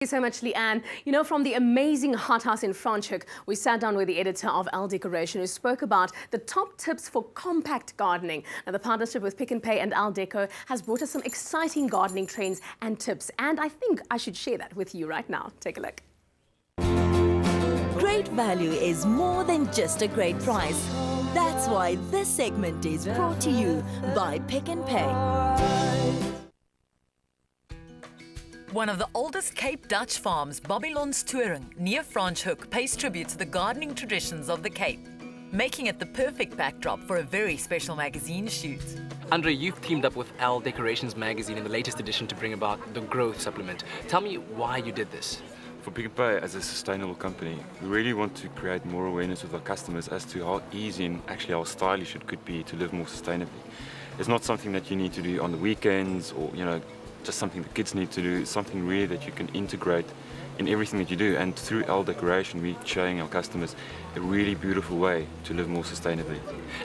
Thank you so much, Leanne. You know, from the amazing hothouse in Franshoek, we sat down with the editor of Elle Decoration, who spoke about the top tips for compact gardening. Now, the partnership with PnP and Elle Deco has brought us some exciting gardening trends and tips, and I think I should share that with you right now. Take a look. Great value is more than just a great price. That's why this segment is brought to you by PnP. One of the oldest Cape Dutch farms, Babylonstoring, near Franshoek, pays tribute to the gardening traditions of the Cape, making it the perfect backdrop for a very special magazine shoot. Andre, you've teamed up with Elle Decorations magazine in the latest edition to bring about the growth supplement. Tell me why you did this. For PnP, as a sustainable company, we really want to create more awareness with our customers as to how easy and actually how stylish it could be to live more sustainably. It's not something that you need to do on the weekends or, just something the kids need to do. It's something really that you can integrate in everything that you do. And through Elle Decoration, we're showing our customers a really beautiful way to live more sustainably.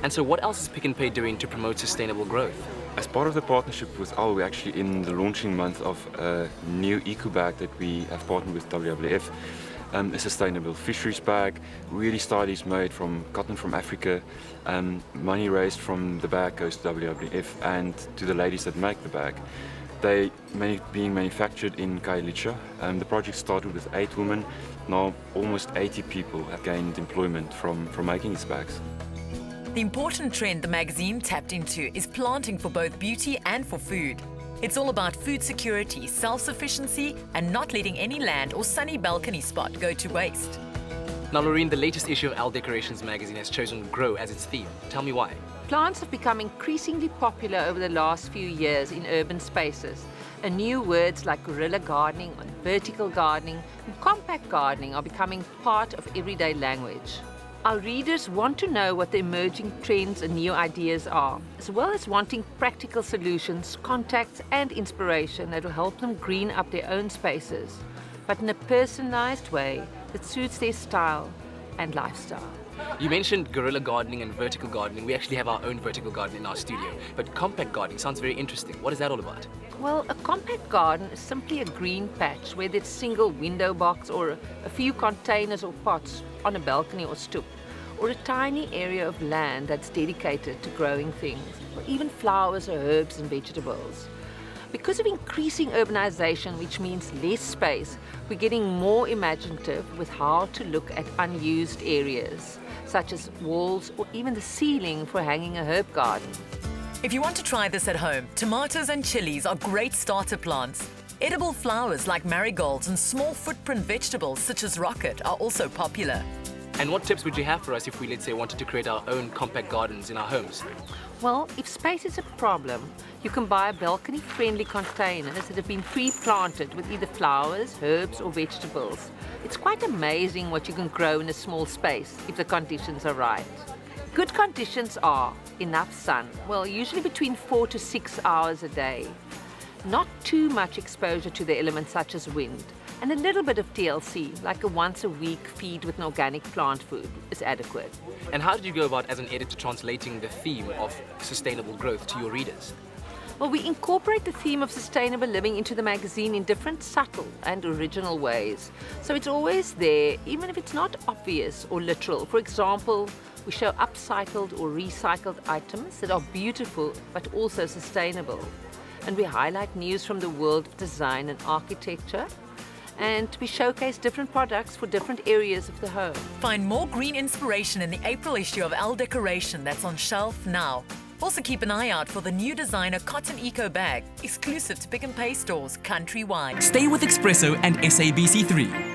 And so what else is PnP doing to promote sustainable growth? As part of the partnership with Elle, we're actually in the launching month of a new eco bag that we have partnered with WWF. A sustainable fisheries bag, really stylish, made from cotton from Africa. Money raised from the bag goes to WWF and to the ladies that make the bag. They being manufactured in Kailicha. The project started with 8 women. Now almost 80 people have gained employment from making these bags. The important trend the magazine tapped into is planting for both beauty and for food. It's all about food security, self-sufficiency, and not letting any land or sunny balcony spot go to waste. Now, Lorraine, the latest issue of Elle Decorations magazine has chosen grow as its theme. Tell me why. Plants have become increasingly popular over the last few years in urban spaces, and new words like guerrilla gardening and vertical gardening and compact gardening are becoming part of everyday language. Our readers want to know what the emerging trends and new ideas are, as well as wanting practical solutions, contacts and inspiration that will help them green up their own spaces, but in a personalized way that suits their style and lifestyle. You mentioned guerrilla gardening and vertical gardening. We actually have our own vertical garden in our studio. But compact gardening sounds very interesting. What is that all about? Well, a compact garden is simply a green patch, whether it's a single window box or a few containers or pots on a balcony or stoop, or a tiny area of land that's dedicated to growing things, or even flowers or herbs and vegetables. Because of increasing urbanization, which means less space, we're getting more imaginative with how to look at unused areas, such as walls or even the ceiling for hanging a herb garden. If you want to try this at home, tomatoes and chilies are great starter plants. Edible flowers like marigolds and small footprint vegetables such as rocket are also popular. And what tips would you have for us if we, let's say, wanted to create our own compact gardens in our homes? Well, if space is a problem, you can buy balcony-friendly containers that have been pre-planted with either flowers, herbs or vegetables. It's quite amazing what you can grow in a small space if the conditions are right. Good conditions are enough sun, well, usually between 4 to 6 hours a day. Not too much exposure to the elements such as wind, and a little bit of TLC, like a once-a-week feed with an organic plant food, is adequate. And how did you go about, as an editor, translating the theme of sustainable growth to your readers? Well, we incorporate the theme of sustainable living into the magazine in different subtle and original ways. So it's always there, even if it's not obvious or literal. For example, we show upcycled or recycled items that are beautiful but also sustainable. And we highlight news from the world of design and architecture. And we showcase different products for different areas of the home. Find more green inspiration in the April issue of Elle Decoration that's on shelf now. Also keep an eye out for the new designer cotton eco bag, exclusive to PnP stores countrywide. Stay with Expresso and SABC3.